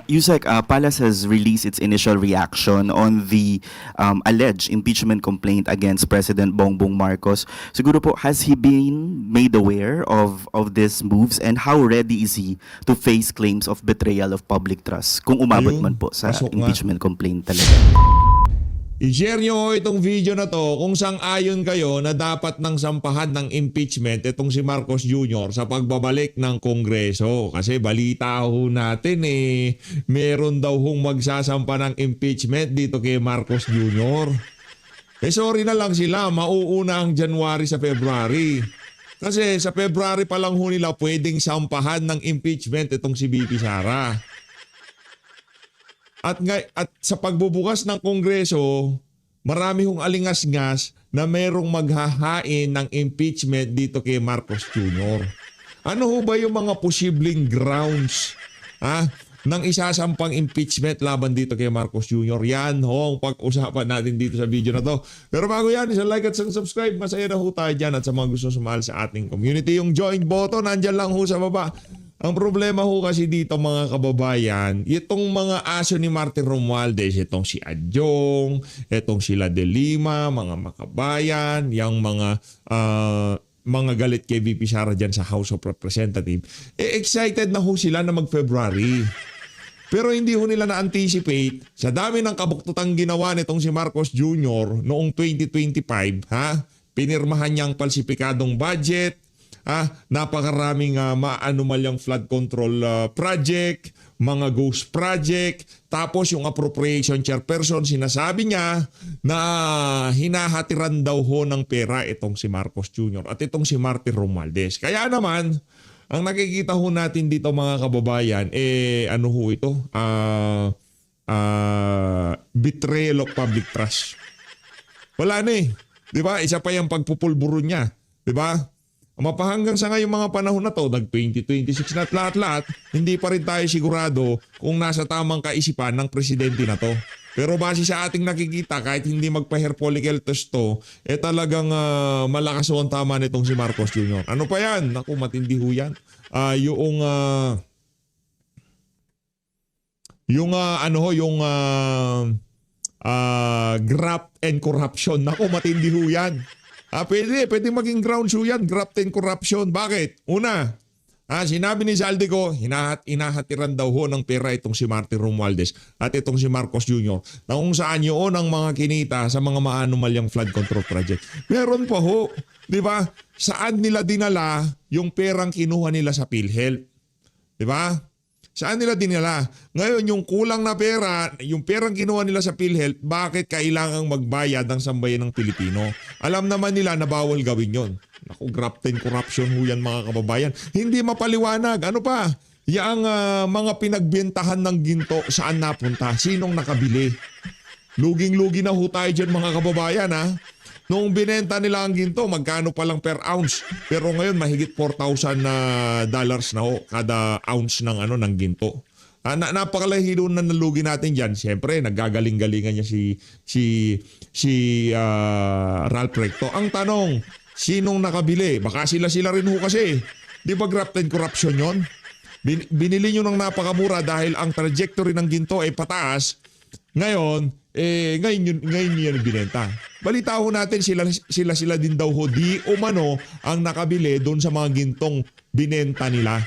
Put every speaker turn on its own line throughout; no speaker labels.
Yusek, Palace has released its initial reaction on the alleged impeachment complaint against President Bongbong Marcos. Siguro po, has he been made aware of these moves, and how ready is he to face claims of betrayal of public trust kung umabot
Ayun,
man po sa
pasok nga.
impeachment complaint talaga?
I-share nyo itong video na to kung sang-ayon kayo na dapat nang sampahan ng impeachment itong si Marcos Jr. sa pagbabalik ng Kongreso. Kasi balita ho natin meron daw hong magsasampa ng impeachment dito kay Marcos Jr. Sorry na lang sila, mauuna ang January sa February. Kasi sa February pa lang ho nila pwedeng sampahan ng impeachment itong si VP Sara. At sa pagbubukas ng Kongreso, marami hong alingas-ngas na merong maghahain ng impeachment dito kay Marcos Jr. Ano ho ba yung mga posibleng grounds ng isasampang impeachment laban dito kay Marcos Jr.? Yan ho ang pag-usapan natin dito sa video na to. Pero bago yan, isa like at subscribe. Masaya na ho tayo dyan, at sa mga gusto sumali sa ating community, yung join button, nandyan lang ho sa baba. Ang problema ho kasi dito mga kababayan, itong mga aso ni Martin Romualdez, itong si Adjong, itong sila De Lima, mga makabayan, yung mga galit kay VP Sara dyan sa House of Representatives, excited na ho sila na mag-February. Pero hindi ho nila na-anticipate sa dami ng kabuktutang ginawa nitong si Marcos Jr. noong 2025, pinirmahan niyang palsipikadong budget, napakaraming maanumalyang flood control project, mga ghost project, tapos yung appropriation chairperson, sinasabi niya na hinahatiran daw ho ng pera itong si Marcos Jr. at itong si Martin Romualdez. Kaya naman, ang nakikita ho natin dito mga kababayan, ano ho ito? Betrayal of public trust. Wala na di ba? Isa pa yung pagpupulburo niya. Di ba? Mapahanggang sa ngayong mga panahon na to, nag-2026 na at lahat-lahat, hindi pa rin tayo sigurado kung nasa tamang kaisipan ng presidente na to. Pero base sa ating nakikita, kahit hindi magpa-hair follicle test to, talagang malakas ho ang tama nitong si Marcos Jr. Ano pa yan? Naku, matindi ho yan. Graft and corruption. Naku, matindi ho yan. Pwede maging grounds ho yan, graft and corruption. Bakit? Una, sinabi ni Zaldico, hinahatiran daw ho ng pera itong si Martin Romualdez at itong si Marcos Jr. na kung saan yun ang mga kinita sa mga maanumalyang flood control project. Meron pa ho, di ba? Saan nila dinala yung perang kinuha nila sa PhilHealth? Di ba? Saan nila dinala? Ngayon, yung kulang na pera, yung perang kinuha nila sa PhilHealth, bakit kailangang magbayad ng sambayan ng Pilipino? Alam naman nila na bawal gawin yon. Naku, graft and corruption ho yan mga kababayan. Hindi mapaliwanag. Ano pa? Yang mga pinagbentahan ng ginto, saan napunta? Sinong nakabili? Luging-lugi na ho tayo dyan mga kababayan Noong binenta nila ang ginto, magkano pa lang per ounce. Pero ngayon mahigit $4,000 na ho kada ounce ng ginto. Napakalahilo na nalugi natin diyan. Siyempre, naggagaling-galingan niya si Ralph Recto. Ang tanong, sinong nakabili? Baka sila rin ho kasi. Di ba graft and corruption yon? Binili nyo ng napakamura dahil ang trajectory ng ginto ay pataas. Ngayon ngayon yun binenta. Balita ho natin sila din daw ho di umano ang nakabili doon sa mga gintong binenta nila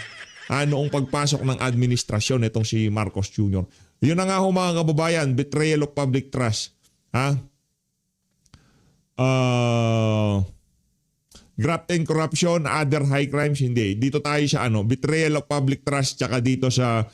noong pagpasok ng administrasyon itong si Marcos Jr. Yun na nga ho mga kababayan, betrayal of public trust. Graft and corruption, other high crimes, hindi. Dito tayo sa betrayal of public trust, tsaka dito sa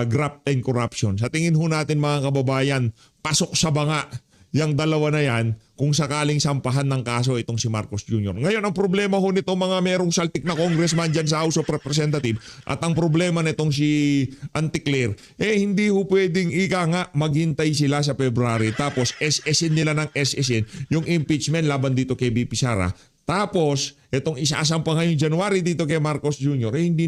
graft and corruption. Sa tingin ho natin mga kababayan, pasok sa banga yung dalawa na yan kung sakaling sampahan ng kaso itong si Marcos Jr. Ngayon, ang problema ho nito mga merong saltik na congressman dyan sa House of Representatives at ang problema nitong si Anticlair, hindi ho pwedeng maghintay sila sa February tapos SSN nila ng SSN yung impeachment laban dito kay VP Sara. Tapos, itong isasampa ngayong January dito kay Marcos Jr., hindi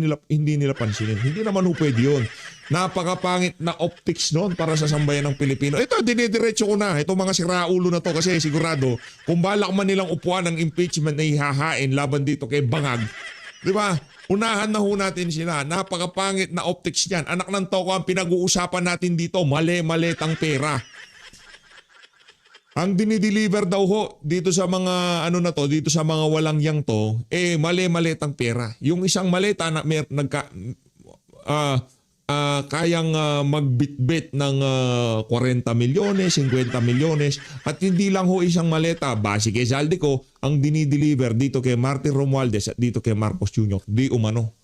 nila pansinin. Hindi naman ho pwede yun. Napakapangit na optics noon para sa sambayan ng Pilipino. Ito, dinidiretso ko na. Ito mga siraulo na to kasi sigurado, kung balak man nilang upuan ng impeachment na ihahain laban dito kay Bangag, di ba? Unahan na ho natin sila. Napakapangit na optics niyan. Anak ng toko, ang pinag-uusapan natin dito, mali-malitang pera. Ang dinideliver daw ho dito sa mga dito sa mga walang yang to, mali-malitang pera. Yung isang maleta na kayang magbitbit ng 40 milyones, 50 milyones at hindi lang ho isang maleta. Base kay Zaldico, ang dinideliver dito kay Martin Romualdez at dito kay Marcos Jr. Di umano.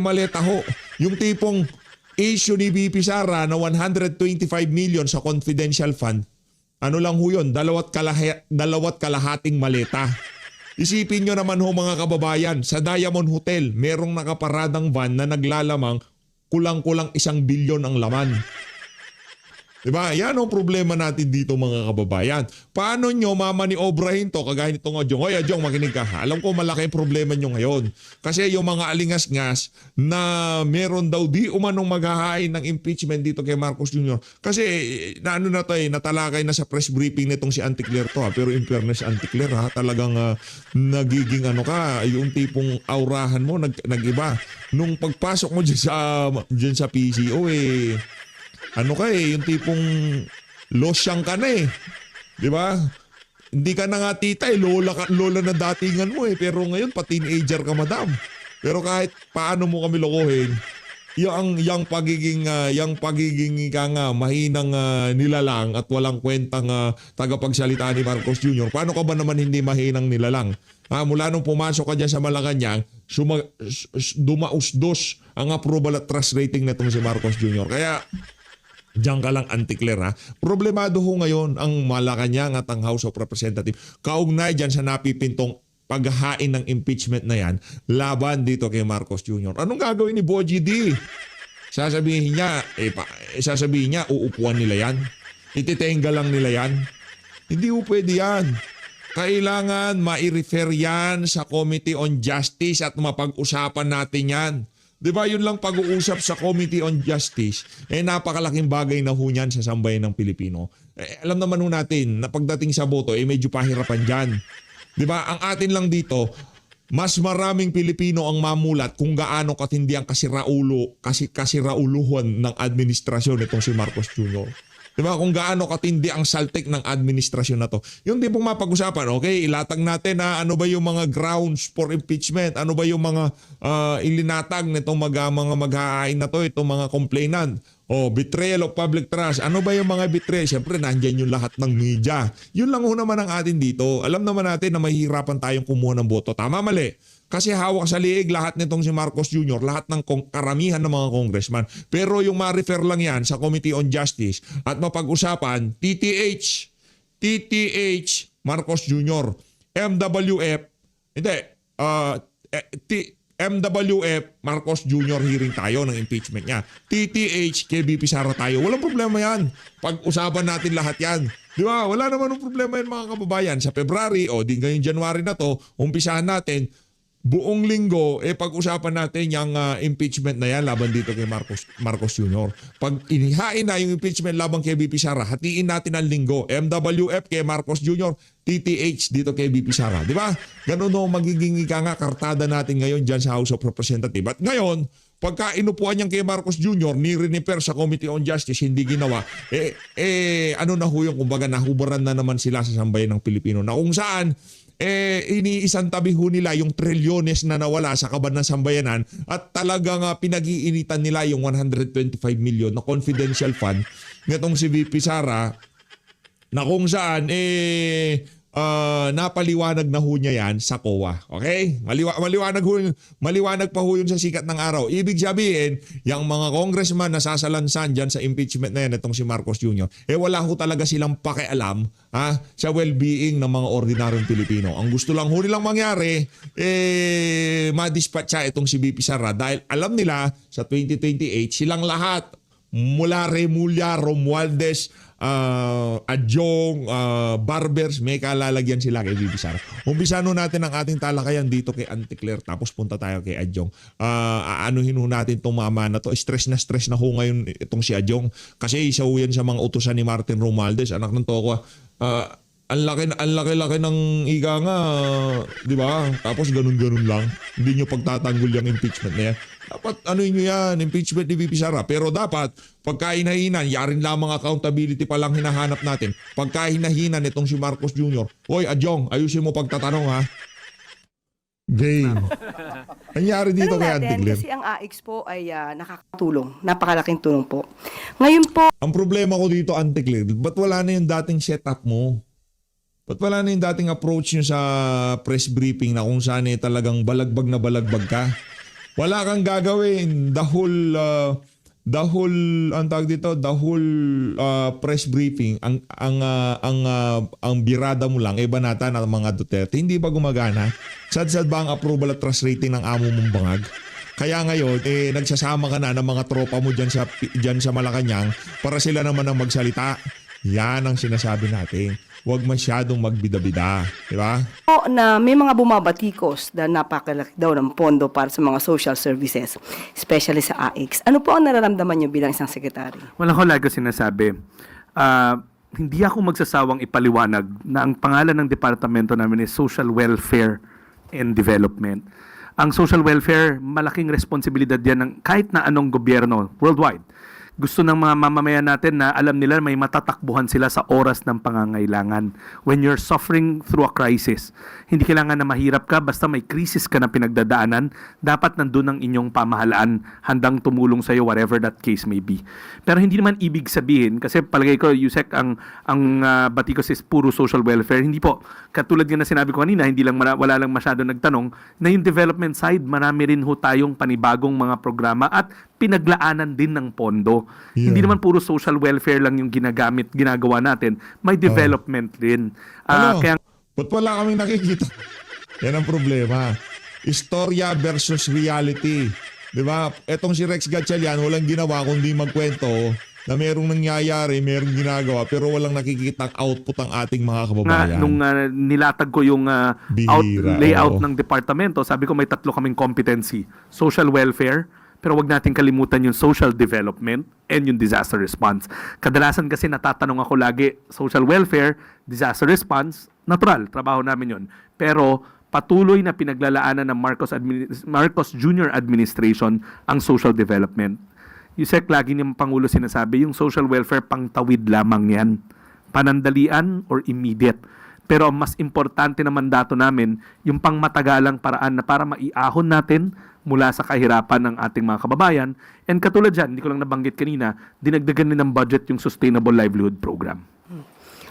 Maleta ho. Yung tipong issue ni VP Sara na 125 million sa confidential fund, ano lang ho yun, dalawat kalahating maleta. Isipin nyo naman ho mga kababayan, sa Diamond Hotel, merong nakaparadang van na naglalamang kulang-kulang 1 bilyon ang laman. Diba? Yan ang problema natin dito mga kababayan. Paano nyo mamaniobrahin to? Kagaya nitong Adjong. Hoy Adjong, makinig ka. Alam ko malaki problema nyo ngayon. Kasi yung mga alingas-ngas na meron daw di umanong maghahain ng impeachment dito kay Marcos Jr. Kasi natalakay na sa press briefing nitong si Auntie Claire to. Pero in fairness, Auntie Claire, talagang nagiging yung tipong aurahan mo nag-iba. Nung pagpasok mo dyan sa PCO yung tipong losyang ka na Di ba? Hindi ka na nga tita lola na datingan mo pero ngayon pa teenager ka madam. Pero kahit paano mo kami lokohin, yung pagiging mahinang nilalang at walang kwentang tagapagsalita ni Marcos Jr. Paano ka ba naman hindi mahinang nilalang? Mula nung pumasok ka dyan sa Malacanang, dumausdos ang approval at trust rating nitong si Marcos Jr. Kaya diyan ka lang, Auntie Claire. Problemado ho ngayon ang Malacanang at ang House of Representatives. Kaugnay dyan sa napipintong paghahain ng impeachment na yan laban dito kay Marcos Jr. Anong gagawin ni Boji D? Sasabihin niya, uupuan nila yan. Ititenga lang nila yan. Hindi ho pwede yan. Kailangan ma-refer yan sa Committee on Justice at mapag-usapan natin yan. Di ba yun lang pag-uusap sa Committee on Justice, napakalaking bagay na ho niyan sa sambayan ng Pilipino. Alam naman ho natin na pagdating sa boto, medyo pahirapan dyan. Di ba? Ang atin lang dito, mas maraming Pilipino ang mamulat kung gaano katindi ang kasirauluhan ng administrasyon itong si Marcos Jr. Diba? Kung gaano katindi ang saltik ng administrasyon na to. Yung di pong mapag-usapan, okay, ilatag natin na ano ba yung mga grounds for impeachment, ano ba yung mga ilinatag nitong mga maghahain na to, itong mga complainant. Betrayal of public trust. Ano ba yung mga betrayal? Siyempre, nandyan yung lahat ng media. Yun lang ho naman ang atin dito. Alam naman natin na mahihirapan tayong kumuha ng boto. Tama, mali. Kasi hawak sa liig lahat nitong si Marcos Jr., lahat ng karamihan ng mga congressman. Pero yung ma-refer lang yan sa Committee on Justice at mapag-usapan, TTH, Marcos Jr., MWF, MWF, Marcos Jr. hearing tayo ng impeachment niya. TTH, kay VP Sara tayo. Walang problema yan. Pag-usapan natin lahat yan. Di ba? Wala naman ng problema yan mga kababayan. Sa February di ngayong January na to, umpisahan natin. Buong linggo, pag-usapan natin yung impeachment na yan laban dito kay Marcos Jr. Pag inihain na yung impeachment laban kay VP Sara, hatiin natin ang linggo. MWF kay Marcos Jr., TTH dito kay VP Sara. Di ba? Ganun o magiging kartada natin ngayon dyan sa House of Representatives. At ngayon, pagka inupuan niyang kay Marcos Jr., ni-refer sa Committee on Justice, hindi ginawa, kumbaga nahubaran na naman sila sa sambayan ng Pilipino na kung saan, iniisang tabi ho nila yung trilyones na nawala sa kaban ng sambayanan at talagang pinag-iinitan nila yung 125 million na confidential fund nitong si VP Sara na kung saan napaliwanag na ho niya yan sa COA. Okay? Maliwanag pa ho yun sa sikat ng araw. Ibig sabihin, yung mga congressman na sasalansan dyan sa impeachment na yan itong si Marcos Jr., wala ho talaga silang pakialam sa well-being ng mga ordinaryong Pilipino. Ang gusto lang ho nilang mangyari, madispatcha itong si VP Sara dahil alam nila sa 2028 silang lahat mula Remulla, Romualdez, Adjong, Barbers, may kalalagyan sila kay VP Sara. Umpisano natin ang ating talakayan dito kay Auntie Claire tapos punta tayo kay Adjong. Aanuhin ho natin itong mama na to. Stress na ho ngayon itong si Adjong kasi isa ho yan sa mga utusan ni Martin Romualdez. Anak ng toko, ang laki-laki ng ika nga, di ba? Tapos ganun-ganun lang. Hindi nyo pagtatanggol yung impeachment na yan. Dapat ano nyo yan, impeachment ni VP Sara. Pero dapat, pagka hinahinan, yarin lamang accountability pa lang hinahanap natin. Pagka hinahinan itong si Marcos Jr., Hoy, Adjong, ayusin mo pagtatanong ha. Game. Nangyari dito
Tanong
kay
natin,
Auntie Claire.
kasi ang AX po ay nakakatulong. Napakalaking tulong po. Ngayon po,
Ang problema ko dito, Auntie Claire, ba't wala na yung dating setup mo? Ba't wala na yung dating approach nyo sa press briefing na kung saan talagang balagbag na balagbag ka? Wala kang gagawin. The whole press briefing, ang birada mo lang, banata ng mga Duterte, hindi ba gumagana? Sad-sad ba ang approval at trust rating ng amo mong bangag? Kaya ngayon, nagsasama ka na ng mga tropa mo dyan sa Malacanang para sila naman ang magsalita. Yan ang sinasabi natin. Huwag masyadong magbida-bida. Di ba?
na may mga bumabatikos na napakalaki daw ng pondo para sa mga social services, especially sa AX. Ano po ang nararamdaman nyo bilang isang sekretary?
Wala ko lagi sinasabi. Hindi ako magsasawang ipaliwanag na ang pangalan ng departamento namin is Social Welfare and Development. Ang social welfare, malaking responsibilidad yan ng kahit na anong gobyerno worldwide. Gusto ng mga mamamayan natin na alam nila may matatakbuhan sila sa oras ng pangangailangan. When you're suffering through a crisis, hindi kailangan na mahirap ka, basta may krisis ka na pinagdadaanan, dapat nandun ang inyong pamahalaan, handang tumulong sa'yo, whatever that case may be. Pero hindi naman ibig sabihin, kasi palagay ko, Yusek, ang Batikos is puro social welfare. Hindi po. Katulad nga na sinabi ko kanina, hindi lang wala lang masyado nagtanong, na yung development side, marami rin ho tayong panibagong mga programa at pinaglaanan din ng pondo.
Yeah.
Hindi naman puro social welfare lang yung ginagawa natin. May development din. Kaya
Ba't wala kaming nakikita? Yan ang problema. Istorya versus reality. Di ba? Etong si Rex Gatchalian, walang ginawa kundi magkwento na merong nangyayari, merong ginagawa, pero walang nakikitang output ang ating mga kababayan.
nung nilatag ko yung
Bihira,
layout
oo.
ng departamento, sabi ko may 3 kaming competency. Social welfare, pero wag natin kalimutan yung social development and yung disaster response. Kadalasan kasi natatanong ako lagi, social welfare, disaster response, natural, trabaho namin yon. Pero patuloy na pinaglalaanan ng Marcos Jr. administration ang social development. Yusek, lagi niyang Pangulo sinasabi, yung social welfare pangtawid lamang yan. Panandalian or immediate. Pero ang mas importante na mandato namin, yung pangmatagalang paraan na para maiahon natin mula sa kahirapan ng ating mga kababayan. And katulad dyan, hindi ko lang nabanggit kanina, dinagdagan din ng budget yung Sustainable Livelihood Program.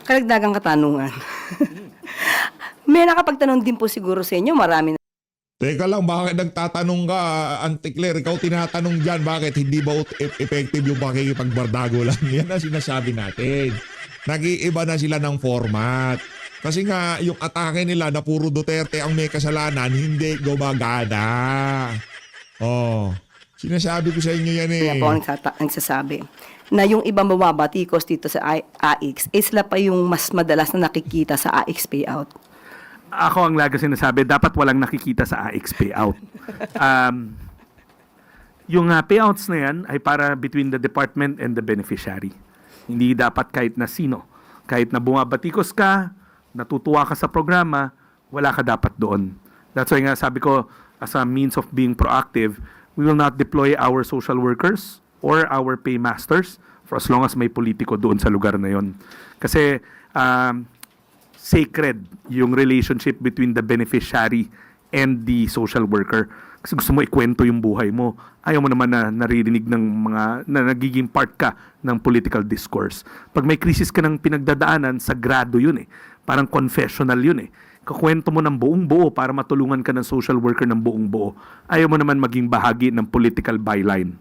Karagdagang katanungan. May nakapagtanong din po siguro sa inyo, marami na.
Teka lang, bakit nagtatanong ka, Auntie Claire? Ikaw tinatanong dyan, bakit hindi ba effective yung pakikipagbardago lang? Yan ang sinasabi natin. Nag-iiba na sila ng format. Kasi nga, yung atake nila na puro Duterte ang may kasalanan, hindi gumagana. Oh, sinasabi ko sa inyo yan eh.
Kaya po ang nagsasabi na yung ibang bumabatikos dito sa AX, sila pa yung mas madalas na nakikita sa AX payout.
Ako ang lagi sinasabi, dapat walang nakikita sa AX payout. Yung payouts na yan ay para between the department and the beneficiary. Hindi dapat kahit na sino. Kahit na bumabatikos ka, natutuwa ka sa programa, wala ka dapat doon. That's why nga sabi ko, as a means of being proactive, we will not deploy our social workers or our paymasters for as long as may politiko doon sa lugar na yon. Kasi sacred yung relationship between the beneficiary and the social worker. Kasi gusto mo ikwento yung buhay mo. Ayaw mo naman na naririnig ng mga, na nagiging part ka ng political discourse. Pag may krisis ka ng pinagdadaanan, sagrado yun eh. Parang confessional yun eh. Kakwento mo ng buong buo para matulungan ka ng social worker ng buong buo. Ayaw mo naman maging bahagi ng political byline.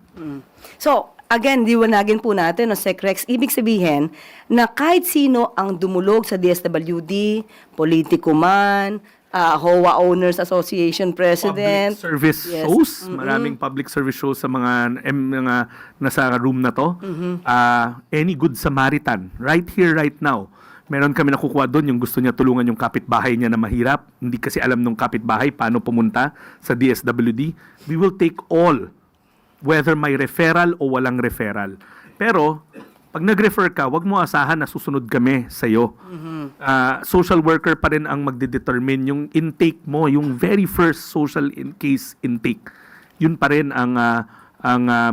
So, again, diwanagin po natin, no, Sec Rex, ibig sabihin na kahit sino ang dumulog sa DSWD, politiko man, HOA Owners Association President.
Public service
Yes.
shows. Maraming public service shows sa mga nasa room na to. Any Good Samaritan, right here, right now. Meron kami nakukuha doon yung gusto niya tulungan yung kapitbahay niya na mahirap. Hindi kasi alam nung kapitbahay paano pumunta sa DSWD. We will take all, whether may referral o walang referral. Pero, Pag nag-refer ka, wag mo asahan na susunod kami sa iyo. Social worker pa rin ang magdedetermine yung intake mo, yung very first case intake. Yun pa rin ang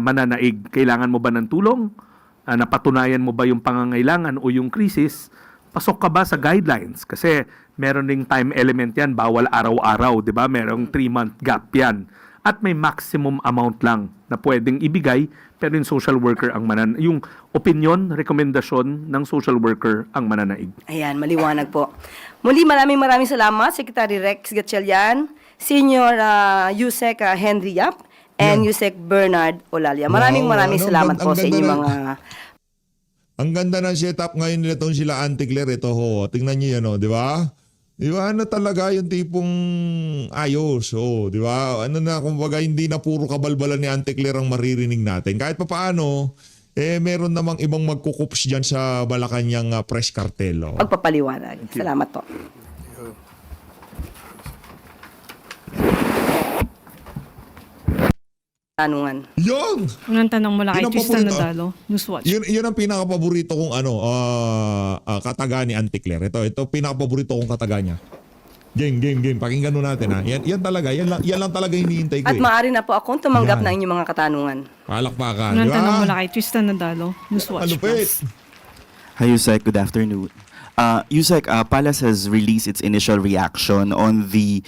mananaig. Kailangan mo ba ng tulong? Napatunayan mo ba yung pangangailangan o yung krisis? Pasok ka ba sa guidelines? Kasi meron ding time element yan, bawal araw-araw, di ba? Merong 3-month gap yan. At may maximum amount lang na pwedeng ibigay, pero yung social worker ang yung opinion, rekomendasyon ng social worker ang mananaig.
Ayan, maliwanag po. Muli, maraming salamat, Secretary Rex Gatchalian, Senior Yusek Henry Yap, and Yusek Bernard Olalia. Maraming salamat po sa inyong mga...
Ang ganda ng setup ngayon nila itong sila Auntie Claire. Ito ho, tingnan niyo yan, di ba? Di ba, ano talaga yung tipong ayos, di ba? Ano na, kumbaga hindi na puro kabalbalan ni Auntie Claire ang maririnig natin. Kahit pa paano, meron namang ibang magkukups dyan sa Malacanang press cartel.
Pagpapaliwanag. Salamat po. Tanungan.
Yun!
Unang tanong mula kay
Yun ang
Tristan
paborito.
Nadalo, Newswatch.
Yun ang pinaka-paborito kong kataga ni Auntie Claire. Ito pinaka-paborito kong kataga niya. Game. Pakinggan nun natin ha. Yan talaga. Yan lang talaga hinihintay ko
At maaari na po akong tumanggap
Yan.
ng inyong mga katanungan.
Palakpakan.
Unang
Di ba?
tanong mula kay Tristan Nadalo, Newswatch.
Malupit.
Hi, Yusek. Good afternoon. Yusek, Palace has released its initial reaction on the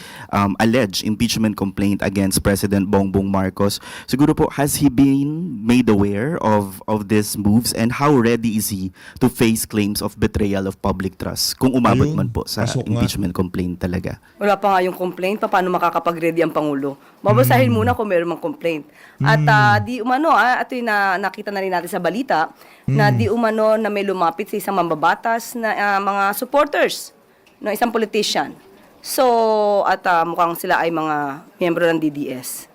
alleged impeachment complaint against President Bongbong Marcos. Siguro po, has he been made aware of these moves, and how ready is he to face claims of betrayal of public trust kung umabot
Ayun,
man po sa
pasok nga.
impeachment complaint talaga?
Wala pa nga yung complaint, paano makakapag-ready ang Pangulo? Babasahin muna kung meron mang complaint. At di umano, ito yung nakita na rin natin sa balita, na di umano na may lumapit sa isang mambabatas na mga supporters ng isang politician. So, at mukhang sila ay mga miyembro ng DDS.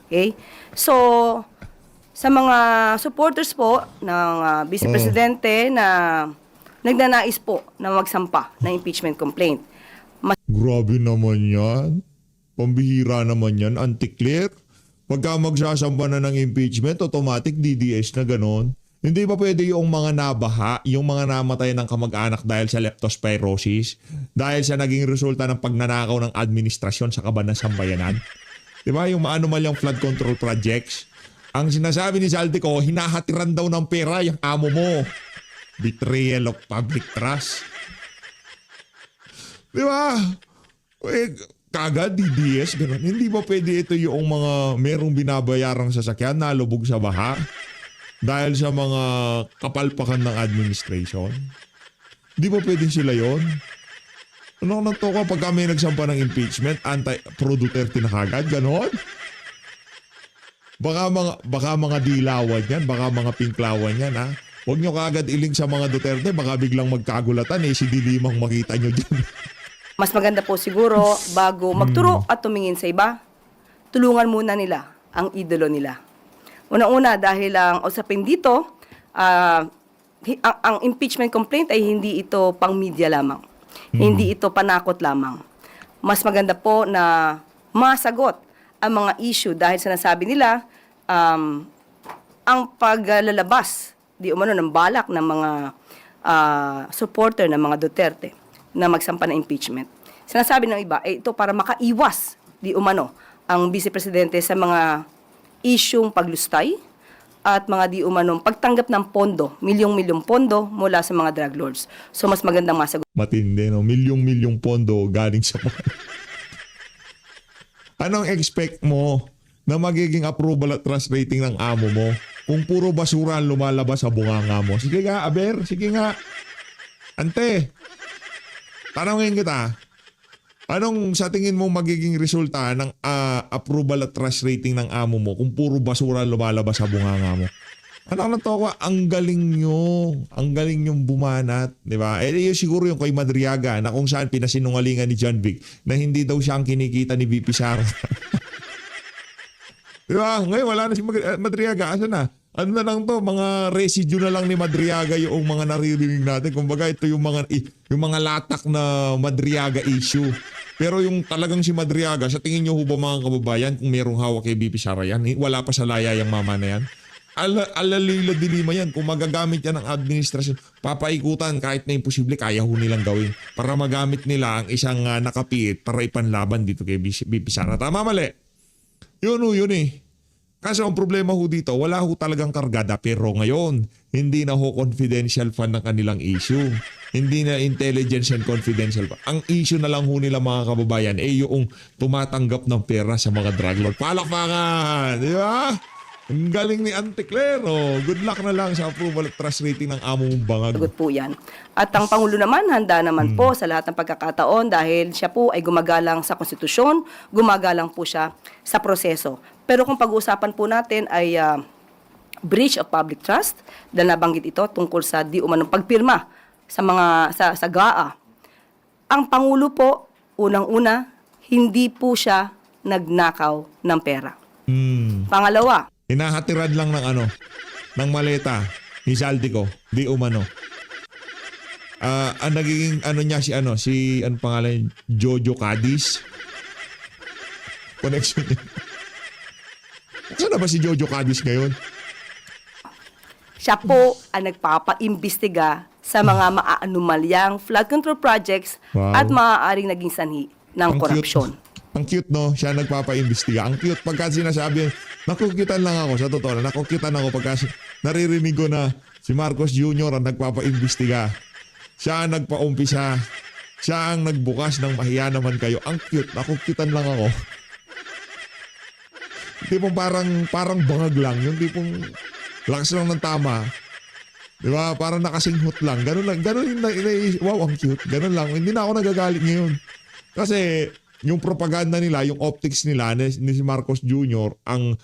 Okay? So, sa mga supporters po ng Vice Presidente na nagnanais po na magsampa ng impeachment complaint,
Grabe naman yan. Pambihira naman yan, Auntie Claire. Pagka magsasamba na ng impeachment, automatic DDS na ganon. Hindi ba pwede yung mga nabaha, yung mga namatay ng kamag-anak dahil sa leptospirosis, dahil sa naging resulta ng pagnanakaw ng administrasyon sa kaban ng sambayanan? Di ba yung maanumalyang flood control projects? Ang sinasabi ni Zaldico, hinahatiran daw ng pera yung amo mo. Betrayal of public trust. Di ba? Kagad DDS, gano'n. Hindi ba pwede ito yung mga merong binabayarang sasakyan na lubog sa baha? Dahil sa mga kapalpakan ng administration? Di ba pwede sila yon? Ano nang to ka pag kami nagsampa ng impeachment, pro Duterte na kagad, gano'n? Baka mga dilawan yan, baka mga pinklawan yan, ha? Huwag nyo kagad iling sa mga Duterte, baka biglang magkagulatan, si Dilimang makita nyo dyan.
mas maganda po siguro bago magturo at tumingin sa iba, tulungan muna nila ang idolo nila. Una-una dahil ang usapin dito, ang impeachment complaint ay hindi ito pang media lamang. Hindi ito panakot lamang. Mas maganda po na masagot ang mga issue dahil sinasabi nila ang paglalabas di umano ng balak ng mga supporter ng mga Duterte na magsampa ng impeachment. Sinasabi ng iba, ito para makaiwas di umano ang Vice Presidente sa mga isyung paglustay at mga di umanong pagtanggap ng pondo, milyong-milyong pondo mula sa mga drug lords. So mas magandang masagot.
Matindi, no? Milyong-milyong pondo galing sa Anong expect mo na magiging approval at trust rating ng amo mo kung puro basura ang lumalabas sa bunganga mo? Sige nga, Aber. Sige nga. Ante, tanongin kita. Anong sa tingin mo magiging resulta ng approval at trust rating ng amo mo kung puro basura ang lumalabas sa bunganga mo? Anak na to ko, ang galing nyo. Ang galing nyong bumanat. Di ba? Yun siguro yung kay Madriaga na kung saan pinasinungalingan ni John Vic na hindi daw siya ang kinikita ni VP Sara. Di ba? Ngayon wala na si Madriaga. Asa na? Ano na lang to? Mga residue na lang ni Madriaga yung mga naririnig natin. Kumbaga ito yung mga latak na Madriaga issue. Pero yung talagang si Madriaga, sa tingin nyo ho ba mga kababayan kung merong hawak kay VP Sara yan? Wala pa sa laya yung mama na yan. alalila dilima yan. Kung magagamit yan ng administrasyon, papaikutan kahit na imposible, kaya ho nilang gawin. Para magamit nila ang isang nakapiit para ipanlaban dito kay BP Sara. Tama, mali? Yun eh. Kaso ang problema ho dito, wala ho talagang kargada, pero ngayon, hindi na ho confidential fund ng kanilang issue. Hindi na intelligence and confidential fund. Ang issue na lang ho nila mga kababayan yung tumatanggap ng pera sa mga drug lord. Palakpakan! Di ba? Ang galing ni Auntie Claire. Oh. Good luck na lang sa approval at trust rating ng amo mong bangag.
Sagot po yan. At ang Pangulo naman, handa naman po sa lahat ng pagkakataon dahil siya po ay gumagalang sa konstitusyon, gumagalang po siya sa proseso. Pero kung pag-uusapan po natin ay breach of public trust, dahil nabanggit ito tungkol sa di umanong pagpirma sa GAA. Ang Pangulo po, unang-una, hindi po siya nagnakaw ng pera. Pangalawa,
Hinahatiran lang ng maleta ni Saldico, di umano. Ang nagiging niya si pangalan, Jojo Cadiz. Connection niya. Saan na ba si Jojo Cadiz ngayon?
siya po ang nagpapaimbestiga sa mga maaanumalyang flood control projects
Wow.
at maaaring naging sanhi ng
Ang
korupsyon.
Ang cute, no? Siya nagpapaimbestiga. Ang cute pagka sinasabi, nakukitan lang ako, sa totoo lang, nakukitan ako pagka naririnig ko na si Marcos Jr. ang nagpapaimbestiga. Siya ang nagpaumpisa. Siya ang nagbukas ng mahiya naman kayo. Ang cute, nakukitan lang ako. Tipong parang bangag lang. Yung tipong lakas lang ng tama. Di ba? Parang nakasinghot lang. Ganun lang. Wow, ang cute. Ganun lang. Hindi na ako nagagalit ngayon. Kasi yung propaganda nila, yung optics nila ni si Marcos Jr. ang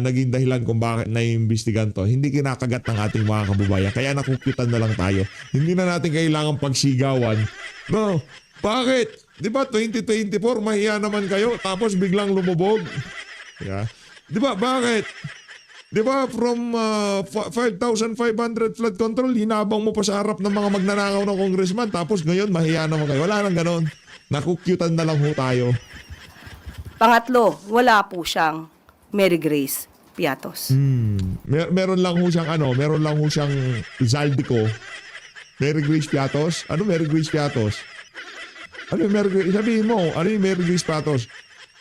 naging dahilan kung bakit naiimbestigan to. Hindi kinakagat ng ating mga kababayan. Kaya nakukitan na lang tayo. Hindi na natin kailangan pagsigawan. No, bakit? Di ba 2024, mahiya naman kayo, tapos biglang lumubog. Yeah. Di ba, bakit? Di ba from 5,500 flood control, hinabang mo pa sa harap ng mga magnanakaw ng congressman, tapos ngayon mahiya naman kayo. Wala nang ganon. Nakukyutan na lang ho tayo.
Pangatlo, wala po siyang Mary Grace Piatos.
Meron lang ho siyang Zaldico. Mary Grace Piatos? Ano Mary Grace Piatos? Ano yung Mary Grace? Sabihin mo, ano yung Mary Grace Piatos?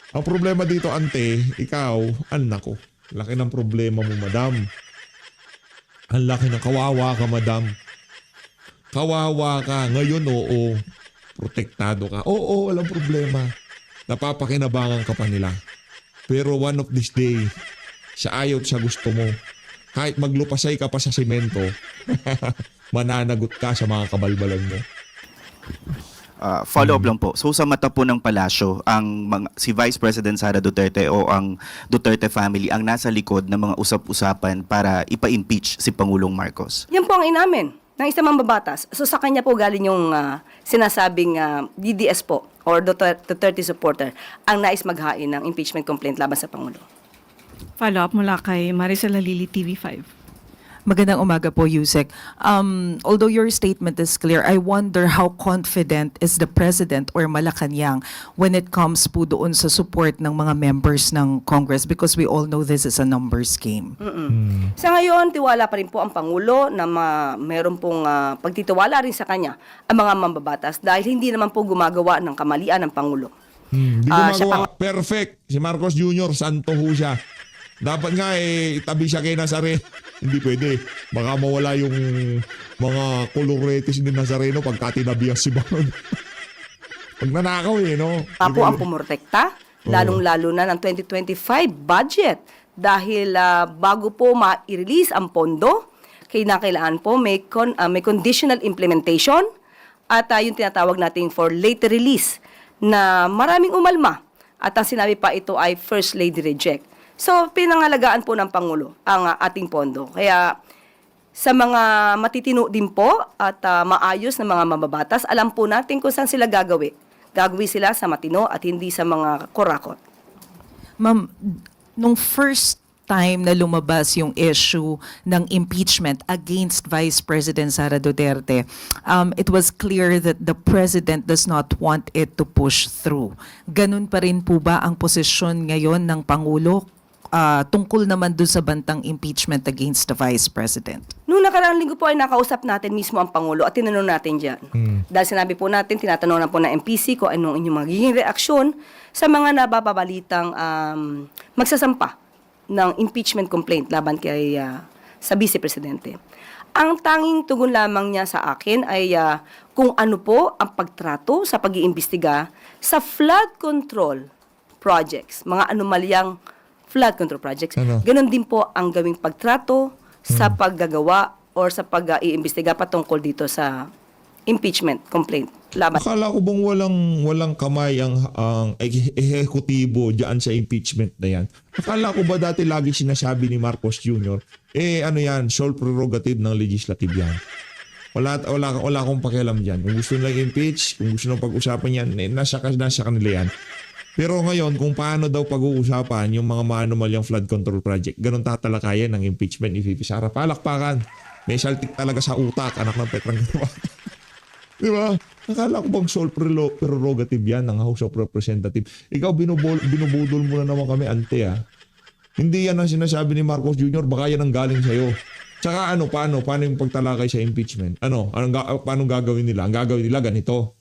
Ang problema dito, ante, ikaw, anak ko. Laki ng problema mo, madam. Ang laki ng kawawa ka, madam. Kawawa ka. Ngayon, oo. Protektado ka. Oo, walang problema. Napapakinabangan ka pa nila. Pero one of this day, sa ayaw at sa gusto mo, kahit maglupasay ka pa sa simento, mananagot ka sa mga kabalbalan mo.
Follow-up lang po. So sa mata po ng palasyo, si Vice President Sara Duterte o ang Duterte family ang nasa likod ng mga usap-usapan para ipa-impeach si Pangulong Marcos.
Yan po ang inamin ng isang mambabatas. So sa kanya po galing yung sinasabing DDS po or Duterte supporter ang nais maghain ng impeachment complaint laban sa Pangulo.
Follow-up mula kay Maricel Halili, TV5.
Magandang umaga po, Yusek. Although your statement is clear, I wonder how confident is the President or Malacanang when it comes po doon sa support ng mga members ng Congress because we all know this is a numbers game.
Sa ngayon, tiwala pa rin po ang Pangulo na meron pong pagtitiwala rin sa kanya ang mga mambabatas dahil hindi naman po gumagawa ng kamalian ng Pangulo.
Hindi
siya
gumagawa. Perfect. Si Marcos Jr., santo ho siya. Dapat nga itabi siya kay Nazareno. Hindi pwede. Baka mawala yung mga koloretes ni Nazareno pagka tinabiyas si Bangag. Pag nanakaw no?
Po ang pumortekta, lalong-lalo na ng 2025 budget. Dahil bago po ma-release ang pondo, kailangan po may conditional implementation at yung tinatawag natin for late release na maraming umalma. At ang sinabi pa ito ay First Lady reject. So, pinangalagaan po ng Pangulo ang ating pondo. Kaya, sa mga matitino din po at maayos na mga mababatas, alam po natin kung saan sila gagawi. Gagawi sila sa matino at hindi sa mga kurakot.
Ma'am, nung first time na lumabas yung issue ng impeachment against Vice President Sara Duterte, it was clear that the President does not want it to push through. Ganun pa rin po ba ang posisyon ngayon ng Pangulo? tungkol naman dun sa bantang impeachment against the Vice President?
Noong nakaraang linggo po ay nakausap natin mismo ang Pangulo at tinanong natin dyan. Dahil sinabi po natin, tinatanong na po ng MPC kung anong inyong magiging reaksyon sa mga nababalitang magsasampa ng impeachment complaint laban kay sa Vice Presidente. Ang tanging tugon lamang niya sa akin ay kung ano po ang pagtrato sa pag-iimbestiga sa flood control projects, mga anomalyang flood control projects.
Ano?
Ganon din po ang gawing pagtrato sa paggagawa or sa pag-iimbestiga patungkol dito sa impeachment complaint laban.
Akala ko bang walang kamay ang ehekutibo diyan sa impeachment na yan. Akala ko ba dati lagi sinasabi ni Marcos Jr., ano yan, sole prerogative ng legislative yan. Wala akong pakialam diyan. Kung gusto nilang impeach, kung gusto nilang pag-usapan yan, nasa kanila yan. Pero ngayon, kung paano daw pag-uusapan yung mga maanomalyang flood control project, ganun tatalakayan ng impeachment ni VP Sara. Palakpakan. May saltik talaga sa utak, anak ng Petrang Gawa. Di ba? Akala ko bang sole prerogative yan ng House of Representatives. Ikaw, binubudol mo na naman kami, ante ah. Hindi yan ang sinasabi ni Marcos Jr., baka yan ang galing sa'yo. Tsaka paano yung pagtalakay sa impeachment? Paano gagawin nila? Ang gagawin nila ganito.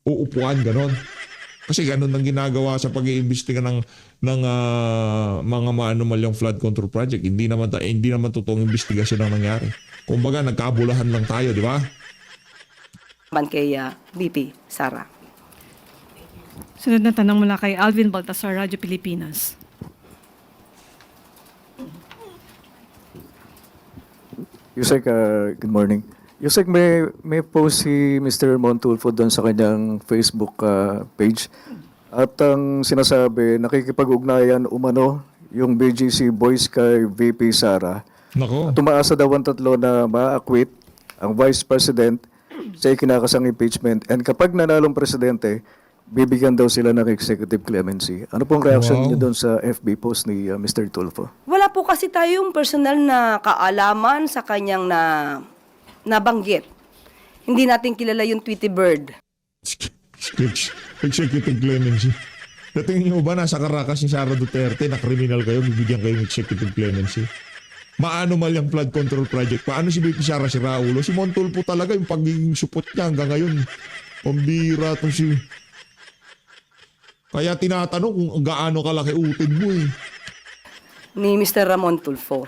Uupuan, ganon. Kasi ganon ang ginagawa sa pag-iimbestiga ng mga maanomalyang flood control project. Hindi naman totoong investigasyon ang nangyari. Kumbaga, nagkabulahan lang tayo, di ba?
Laban kay VP Sara.
Sunod na tanong mula kay Alvin Baltasar, Radyo Pilipinas.
Yusek, good morning. Yusek, may post si Mr. Montulfo doon sa kanyang Facebook page. At ang sinasabi, nakikipag-ugnayan umano yung BGC Boys kay VP Sara.
Nako.
Tumaasa daw ang tatlo na ma-acquit ang Vice President sa ikinakasang impeachment. And kapag nanalong presidente, bibigyan daw sila ng executive clemency. Ano pong reaction niyo doon sa FB post ni Mr. Tulfo?
Wala po kasi tayong personal na kaalaman sa kanyang nabanggit. Hindi natin kilala yung Tweety Bird.
Executive clemency. Natingin niyo ba nasa Caracas ni Sara Duterte na kriminal kayo, bibigyan kayo ng executive clemency? Maanomalyang flood control project. Paano si VP Sara si Raulo? Si Montulfo talaga yung pagiging supot niya hanggang ngayon. Pambira to si... Kaya tinatanong kung gaano kalaki utin mo eh.
Ni Mr. Ramon Tulfo.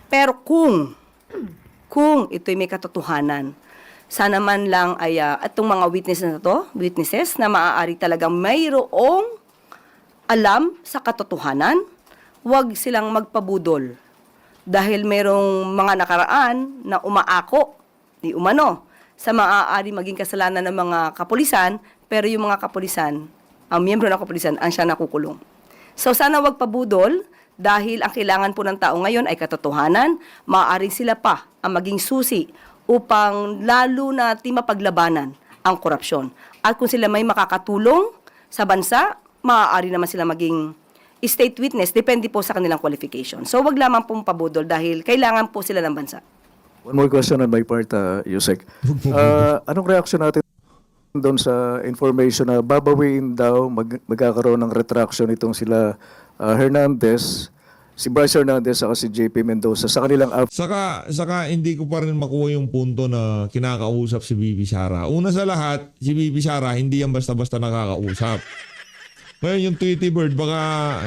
Pero kung ito'y may katotohanan, sana man lang ay itong mga witnesses na maaari talagang mayroong alam sa katotohanan, huwag silang magpabudol. Dahil mayroong mga nakaraan na umaako, di umano, sa maaari maging kasalanan ng mga kapulisan, pero yung mga kapulisan, ang miyembro ng kapulisan, ang siya nakukulong. So sana wag pabudol dahil ang kailangan po ng tao ngayon ay katotohanan, maaaring sila pa ang maging susi upang lalo natin mapaglabanan ang korupsyon. At kung sila may makakatulong sa bansa, maaari naman sila maging state witness, depende po sa kanilang qualification. So wag lamang pong pabudol dahil kailangan po sila ng bansa.
One more question on my part, Yusek. Anong reaction natin doon sa information na babawiin daw, magkakaroon ng retraction itong sila Hernandez, si Bryce Hernandez at si JP Mendoza sa kanilang
Saka hindi ko pa rin makuha yung punto na kinakausap si VP Sara. Una sa lahat, si VP Sara hindi yan basta-basta nakakausap. Ngayon yung Tweety Bird, baka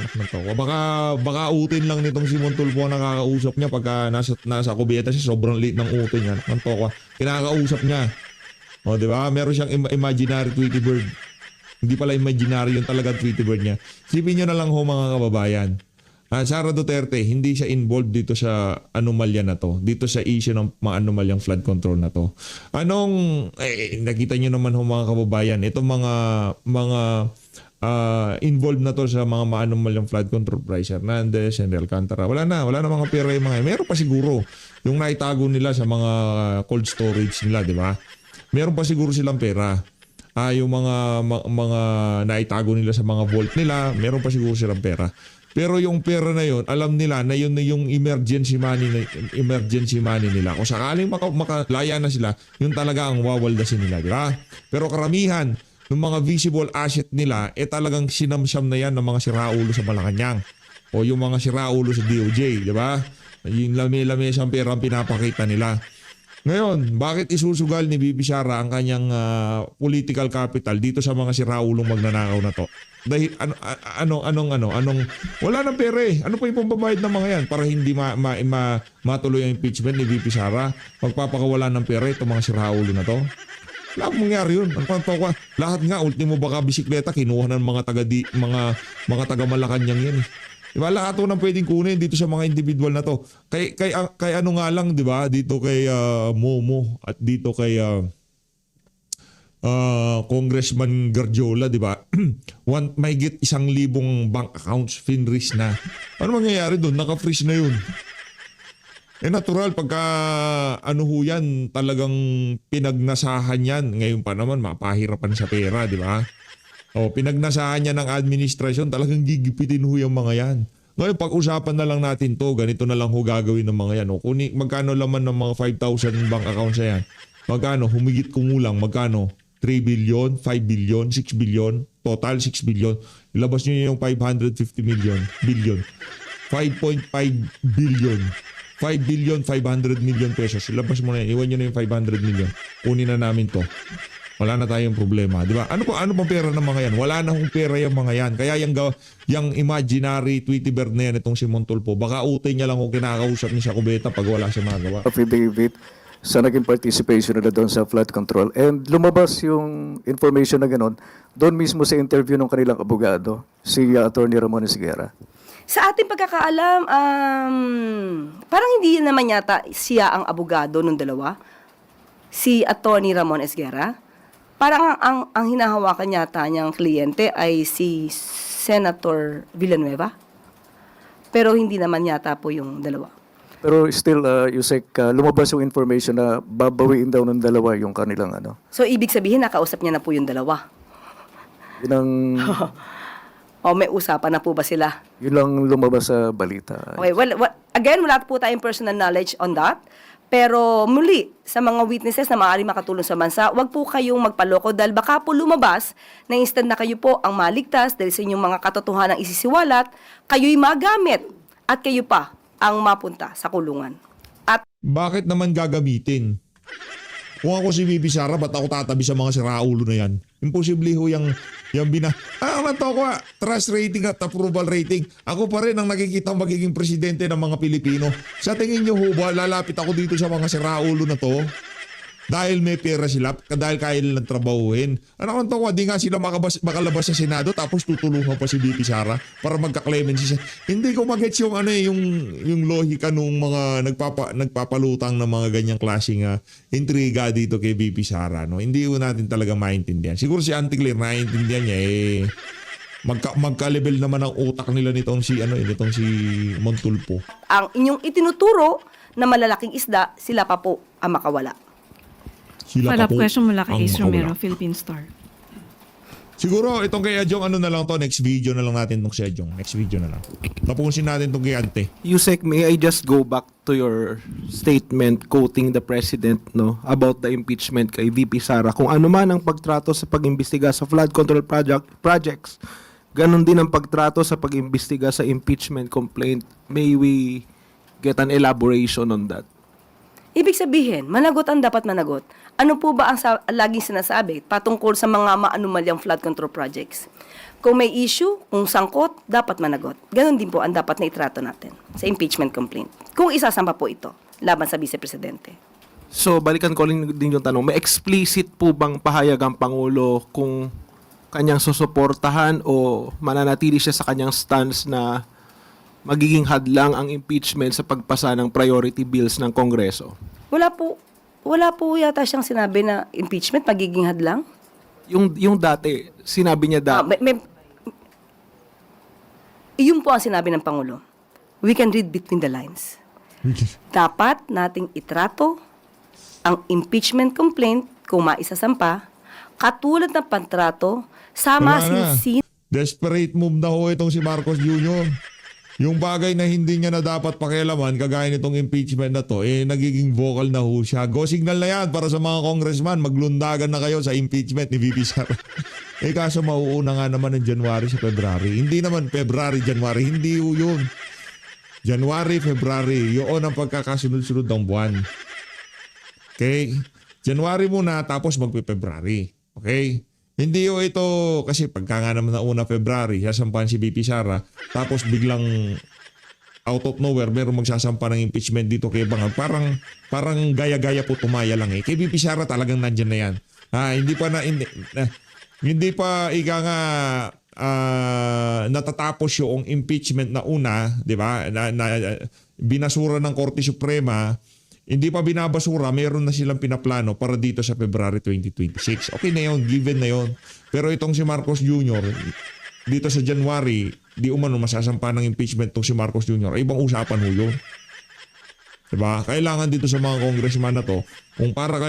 utin lang nitong si Montulfo ang nakakausap niya pagka nasa kubeta siya, sobrang liit ng utin niya. Kinakausap niya. O, di ba? Meron siyang imaginary Tweety Bird. Hindi pala imaginary yung talagang Tweety Bird niya. Sipin nyo na lang ho mga kababayan. Sara Duterte, hindi siya involved dito sa anomalya na to. Dito sa issue ng mga anomalyang flood control na to. Nakita nyo naman ho mga kababayan, itong mga involved na to sa mga maanomalyang flood control, Bryce Hernandez, Henry Alcantara. Wala na mga pera yung mga. Meron pa siguro yung naitago nila sa mga cold storage nila, di ba? Meron pa siguro silang pera. Yung mga naitago nila sa mga vault nila, meron pa siguro silang pera. Pero yung pera na yun, alam nila na yun na yung emergency money nila. Kung sakaling makalaya na sila, yun talaga ang wawaldasin nila, di ba? Pero karamihan ng mga visible asset nila, talagang sinamsyam na yan ng mga siraulo sa Malacanang. O yung mga siraulo sa DOJ, di ba? Yung lami-lami siyang pera ang pinapakita nila. Ngayon, bakit isusugal ni Bibi Sara ang kanyang political capital dito sa mga siraulong magnanakaw na to? Dahil anong wala nang pera eh. Ano pa yung pambabayad ng mga yan para hindi matuloy ang impeachment ni Bibi Sara? Magpapakawala ng pera itong mga siraulo na to? Wala akong mangyari yun. Lahat nga, ultimo baka bisikleta, kinuha ng mga taga Malacanang yan eh. Diba, lahat ko nang pwedeng kunin dito sa mga individual na to. Kay ano nga lang, di ba? Dito kay Momo at dito kay Congressman Garjola, di ba? May get 1,000 bank accounts finreeze na. Ano mangyayari doon? Naka-freeze na yun. Natural, pagka ano ho yan, talagang pinagnasahan yan. Ngayon pa naman, mapahirapan sa pera, di ba? Pinagnasahan niya ng administrasyon, talagang gigipitin ho yung mga yan. Ngayon, pag-usapan na lang natin to, ganito na lang ho gagawin ng mga yan. Magkano laman ng mga 5,000 bank accounts na yan? Magkano? Humigit kumulang. Magkano? 3 billion, 5 billion, 6 billion, total 6 billion. Ilabas nyo yung 550 billion. 5.5 billion. 5 billion, 500 million pesos. Ilabas mo na yan. Iwan nyo na yung 500 million. Kunin na namin to. Wala na tayong problema, di ba? Ano pa pera ng mga yan? Wala na hong pera yung mga yan. Kaya yung imaginary Tweety Bird na yan itong si Montulfo, baka utay niya lang kung kinakausap niya sa kubeta pag wala siya magawa.
Affidavit sa naging participation nila doon sa flood control. And lumabas yung information na gano'n doon mismo sa interview ng kanilang abogado, si Attorney Ramon Esguerra.
Sa ating pagkakaalam, parang hindi naman yata siya ang abogado ng dalawa. Si Attorney Ramon Esguerra. Parang ang hinahawakan yata niyang kliyente ay si Senator Villanueva. Pero hindi naman yata po yung dalawa.
Pero still, Yusek, lumabas yung information na babawiin daw ng dalawa yung kanilang ano.
So, ibig sabihin, nakausap niya na po yung dalawa.
Yun ang,
O may usapan na po ba sila?
yun lang lumabas sa balita.
Okay, well, again, wala po tayong personal knowledge on that. Pero muli, sa mga witnesses na maaari makatulong sa bansa, wag po kayong magpaloko dahil baka po lumabas na instant na kayo po ang maligtas dahil sa inyong mga katotohanan isisiwalat, kayo'y magamit at kayo pa ang mapunta sa kulungan. At
Bakit naman gagamitin? Kung ako si Bibi Sara, ba't ako tatabi sa mga siraulo na yan? Imposible ho yung trust rating at approval rating. Ako pa rin ang nakikita magiging presidente ng mga Pilipino. Sa tingin nyo ho ba, lalapit ako dito sa mga siraulo na to? Dahil may pera sila, dahil kaya nilang trabahuhin. Ano kung di nga sila makalabas sa Senado tapos tutulungan pa si BP Sara para magka-clemency siya. Hindi ko magets yung yung lohika nung mga nagpapalutang ng mga ganyang klaseng intriga dito kay BP Sara. No? Hindi ko natin talaga maintindihan. Siguro si Auntie Claire naiintindihan niya magka-level naman ang utak nila nitong si Montulfo.
ang inyong itinuturo na malalaking isda, sila pa po ang makawala.
Sila
Follow-up
pa po
question mula kay
ang
Ace Romero,
makawala.
Philippine Star.
Siguro itong kay Adjong na lang to, next video na lang natin itong si Adjong. Next video na lang. Tapusin natin itong kay Ante.
Yusek, may I just go back to your statement quoting the President about the impeachment kay VP Sara. Kung ano man ang pagtrato sa pag-imbestiga sa flood control projects, ganon din ang pagtrato sa pag-imbestiga sa impeachment complaint. May we get an elaboration on that?
Ibig sabihin, managot ang dapat managot. Ano po ba ang laging sinasabi patungkol sa mga maanumalyang flood control projects? Kung may issue, kung sangkot, dapat managot. Ganon din po ang dapat na itrato natin sa impeachment complaint. Kung isasampa po ito laban sa Vice Presidente.
So, balikan ko din yung tanong. May explicit po bang pahayag ang Pangulo kung kanyang susuportahan o mananatili siya sa kanyang stance na magiging hadlang ang impeachment sa pagpasa ng priority bills ng Kongreso?
Wala po yata siyang sinabi na impeachment magiging hadlang.
Yung dati, sinabi niya
Iyon po ang sinabi ng Pangulo. We can read between the lines. Dapat nating itrato ang impeachment complaint kung maisasampa katulad ng pantrato sa
Wala na.
masinsin.
Desperate move na ho itong si Marcos Jr. yung bagay na hindi niya na dapat pakialaman, kagaya nitong impeachment na to, nagiging vocal na ho siya. Go signal na yan para sa mga congressman, maglundagan na kayo sa impeachment ni VP Sara. Kaso mauuna nga naman ng January sa February. Hindi naman February, January, hindi ho yun. January, February, yun ang pagkakasunod-sunod ng buwan. Okay? January muna, tapos magpe-February. Okay? Hindi ho ito, kasi pagka nga naman na una February, sasampahan si VP Sara, tapos biglang out of nowhere, meron magsasampa ng impeachment dito kay Bangag. Parang gaya-gaya po tumaya lang eh. Kay VP Sara talagang nandyan na yan. Hindi pa ika nga natatapos yung impeachment na una, di ba? Binasura ng Korte Suprema. Hindi pa binabasura, meron na silang pinaplano para dito sa February 2026. Okay na yun, given na yun. Pero itong si Marcos Jr., dito sa January, di umano masasampa ng impeachment itong si Marcos Jr. Ibang usapan ho yun. Diba? Kailangan dito sa mga congressman na to, kung para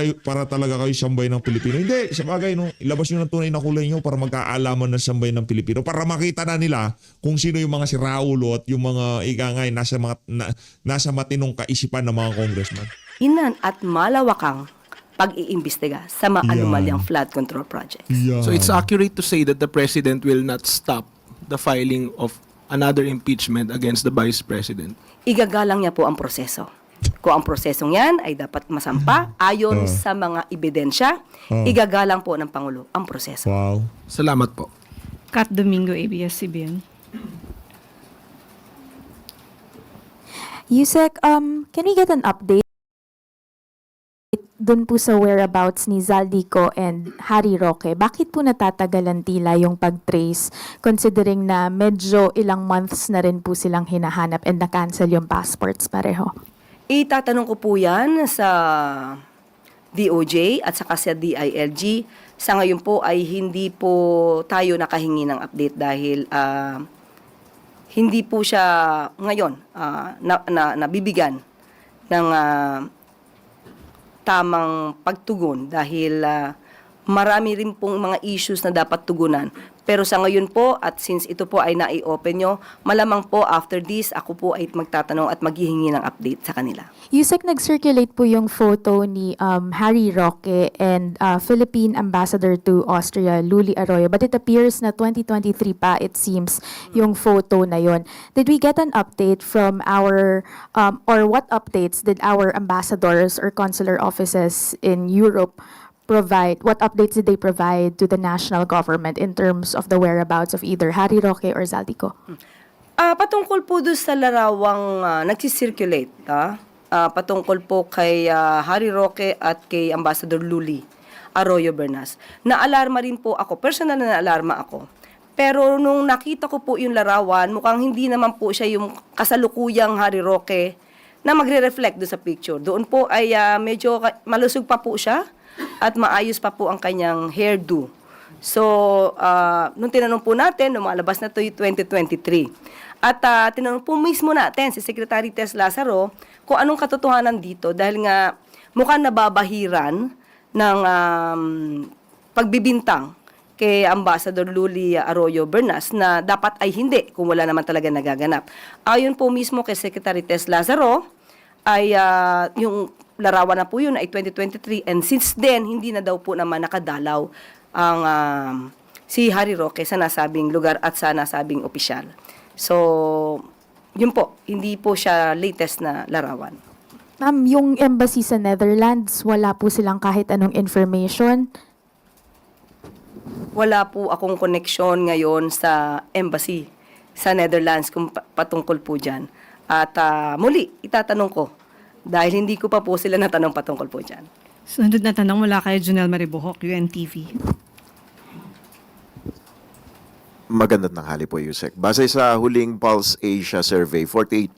talaga kayo sambay ng Pilipino. Hindi, sa bagay, no, ilabas nyo ng tunay na kulay nyo para magkaalaman ng sambay ng Pilipino. Para makita na nila kung sino yung mga siraulo at yung mga ikangay nasa matinong kaisipan ng mga congressman.
Inan at malawakang pag-iimbestiga sa mga
Yeah.
anomalyang flood control projects.
Yeah.
So it's accurate to say that the President will not stop the filing of another impeachment against the Vice President.
Igagalang niya po ang proseso. Kung ang prosesong yan ay dapat masampa ayon sa mga ebidensya, igagalang po ng Pangulo ang proseso.
Wow.
Salamat po.
Kat Domingo, ABS-CBN.
Yusek, can we get an update dun po sa whereabouts ni Zaldico and Harry Roque? Bakit po natatagalan tila yung pag-trace considering na medyo ilang months na rin po silang hinahanap and na-cancel yung passports pareho?
Itatanong ko po yan sa DOJ at saka sa DILG. Sa ngayon po ay hindi po tayo nakahingi ng update dahil hindi po siya ngayon nabibigyan ng tamang pagtugon dahil marami rin pong mga issues na dapat tugunan. Pero sa ngayon po, at since ito po ay nai-open nyo, malamang po after this, ako po ay magtatanong at maghihingi ng update sa kanila.
Yusek, nag-circulate po yung photo ni Harry Roque and Philippine Ambassador to Austria, Luli Arroyo. But it appears na 2023 pa, it seems, yung photo na yon. Did we get an update from our, or what updates did our ambassadors or consular offices in Europe provide? What updates did they provide to the national government in terms of the whereabouts of either Harry Roque or Zaldico?
Patungkol po doon sa larawang nagsisirculate, patungkol po kay Harry Roque at kay Ambassador Luli Arroyo Bernas. Naalarma rin po ako, personal na naalarma ako. Pero nung nakita ko po yung larawan, mukhang hindi naman po siya yung kasalukuyang Harry Roque na magre-reflect doon sa picture. Doon po ay medyo malusog pa po siya at maayos pa po ang kanyang hairdo. So, nung tinanong po natin, nung malabas na ito yung 2023, at tinanong po mismo natin si Secretary Tess Lazaro kung anong katotohanan dito dahil nga mukhang nababahiran ng pagbibintang kay Ambassador Luli Arroyo Bernas na dapat ay hindi kung wala naman talaga nagaganap. Ayon po mismo kay Secretary Tess Lazaro, ay yung larawan na po yun ay 2023 and since then, hindi na daw po naman nakadalaw ang si Harry Roque sa nasabing lugar at sa nasabing opisyal. So, yun po, hindi po siya latest na larawan.
Ma'am, yung embassy sa Netherlands, wala po silang kahit anong information?
Wala po akong koneksyon ngayon sa embassy sa Netherlands kung patungkol po dyan. At muli, itatanong ko dahil hindi ko pa po sila natanong patungkol po dyan.
Sunod na tanong mula kay Junel Maribohok, UNTV.
Magandang tanghali po, Yusek. Base sa huling Pulse Asia survey, 48%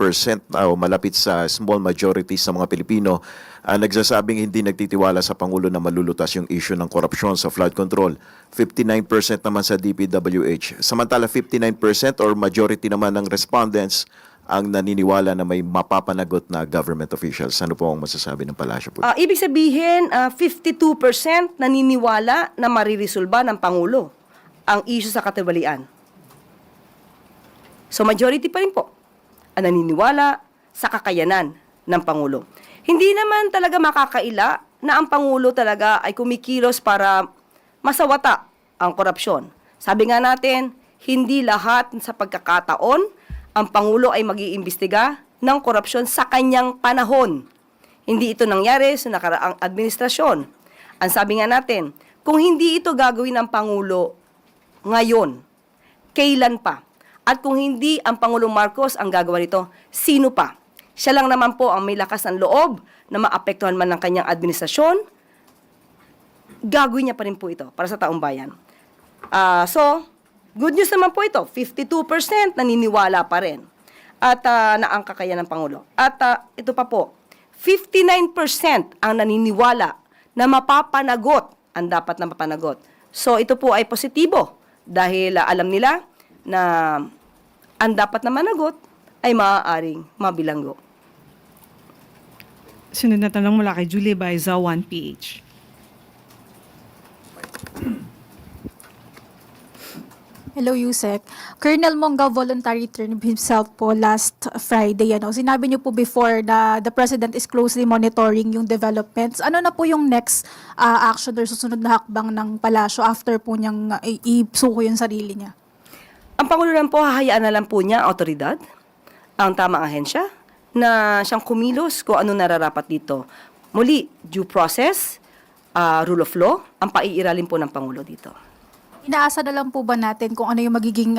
o malapit sa small majority sa mga Pilipino nagsasabing hindi nagtitiwala sa Pangulo na malulutas yung issue ng korupsyon sa flood control. 59% naman sa DPWH. Samantala 59% or majority naman ng respondents ang naniniwala na may mapapanagot na government officials. Ano po ang masasabi ng palasyo po?
Ibig sabihin, 52% naniniwala na maririsolba ng Pangulo ang issue sa katiwalian. So majority pa rin po. naniniwala sa kakayanan ng Pangulo. Hindi naman talaga makakaila na ang Pangulo talaga ay kumikilos para masawata ang korupsyon. Sabi nga natin, hindi lahat sa pagkakataon ang Pangulo ay mag-iimbestiga ng korupsyon sa kanyang panahon. Hindi ito nangyari sa nakaraang administrasyon. Ang sabi nga natin, kung hindi ito gagawin ng Pangulo ngayon, kailan pa? At kung hindi ang Pangulong Marcos ang gagawa nito, sino pa? Siya lang naman po ang may lakas ng loob na maapektuhan man ng kanyang administrasyon. Gagawin niya pa rin po ito para sa taong bayan. So, good news naman po ito. 52% naniniwala pa rin at na ang kakayahan ng Pangulo. At ito pa po, 59% ang naniniwala na mapapanagot ang dapat na mapanagot. So, ito po ay positibo dahil alam nila na ang dapat na managot ay maaaring mabilanggo.
Sunod na tanong mula kay Julie Baiza, 1PH.
Hello, Yusek. Colonel Mongao voluntary turned himself po last Friday. Sinabi niyo po before na the President is closely monitoring yung developments. Ano na po yung next action or susunod na hakbang ng palasyo after po niyang isuko yung sarili niya?
Ang Pangulo lang po, hahayaan na lang po niya ang otoridad, ang tamang ahensya, na siyang kumilos kung ano nararapat dito. Muli, due process, rule of law, ang paiiralin po ng Pangulo dito.
Inaasa na lang po ba natin kung ano yung magiging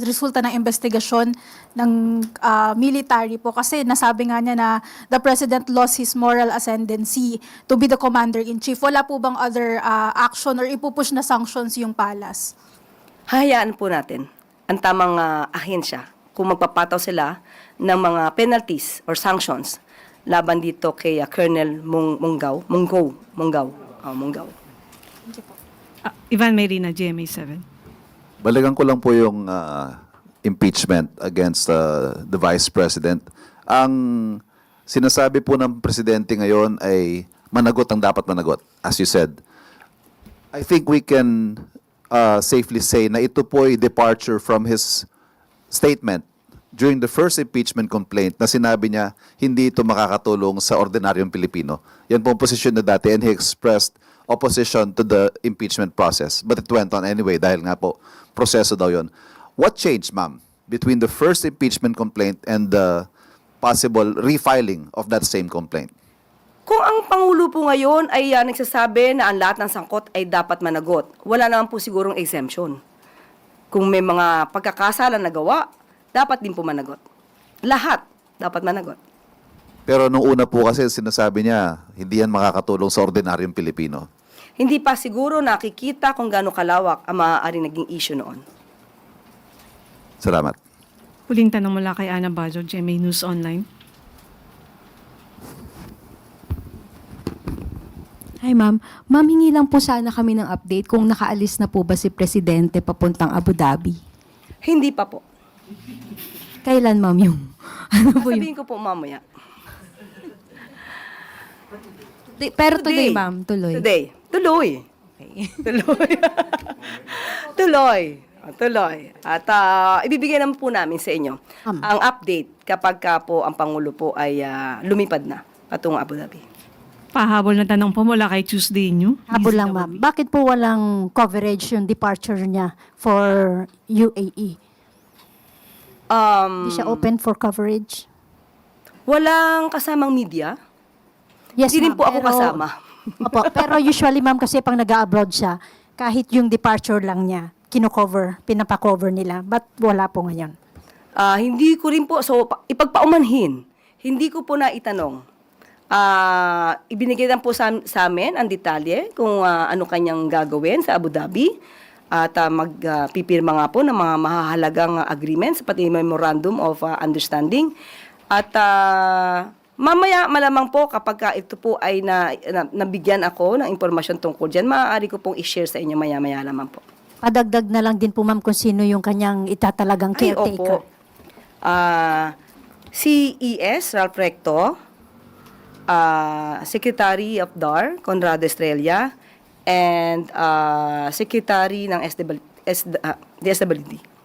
resulta ng investigasyon ng military po? Kasi nasabi nga niya na the President lost his moral ascendancy to be the Commander-in-Chief. Wala po bang other action or ipupush na sanctions yung palas?
Hahayaan po natin ang tamang ahensya kung magpapataw sila ng mga penalties or sanctions laban dito kay Colonel Mongao.
Ivan Merina, GMA7.
Balikan ko lang po yung impeachment against the Vice President. Ang sinasabi po ng Presidente ngayon ay managot ang dapat managot, as you said. I think we can safely say na ito po ay departure from his statement during the first impeachment complaint na sinabi niya hindi ito makakatulong sa ordinaryong Pilipino. Yan po ang posisyon na dati and he expressed opposition to the impeachment process. But it went on anyway dahil nga po proseso daw yon. What changed, ma'am, between the first impeachment complaint and the possible refiling of that same complaint?
Kung ang Pangulo po ngayon ay nagsasabi na ang lahat ng sangkot ay dapat managot, wala naman po sigurong exemption. Kung may mga pagkakasala na gawa, dapat din po managot. Lahat dapat managot.
Pero nung una po kasi sinasabi niya, hindi yan makakatulong sa ordinaryong Pilipino.
Hindi pa siguro nakikita kung gaano kalawak ang maaaring naging issue noon.
Salamat.
Huling tanong mula kay Ana Bajo, GMA News Online.
Hi ma'am. Ma'am, hingi lang po sana kami ng update kung nakaalis na po ba si Presidente papuntang Abu Dhabi.
Hindi pa po.
Kailan ma'am yung? Ano po yung?
Sabihin ko po mamaya.
Pero tuloy ma'am, tuloy.
Today. Tuloy.
Okay.
Tuloy. Tuloy. Tuloy. At ibibigay naman po namin sa inyo ang update kapag ka po ang Pangulo po ay lumipad na patungong Abu Dhabi.
Pahabol na tanong po mula kay Tuesday New.
Habol lang ma'am. Bakit po walang coverage yung departure niya for UAE? Hindi siya open for coverage?
Walang kasamang media.
Yes,
Hindi rin
ma'am,
po ako
pero-
kasama.
Opo, pero usually ma'am kasi pang nag-abroad siya, kahit yung departure lang niya, kino-cover, pinapakover nila. But wala po ngayon.
Hindi ko rin po, so ipagpaumanhin, hindi ko po na itanong. Ibinigay lang po sa amin ang detalye kung ano kanyang gagawin sa Abu Dhabi at magpipirma nga po ng mga mahahalagang agreements pati memorandum of understanding. At mamaya malamang po kapag ito po ay nabigyan ako ng impormasyon tungkol dyan, maaari ko pong i-share sa inyo maya-maya lamang po.
Padagdag na lang din po ma'am kung sino yung kanyang itatalagang
Ay,
caretaker.
opo. Si E.S. Ralph Recto, Secretary of DAR, Conrado Estrella, and Secretary ng DSWD.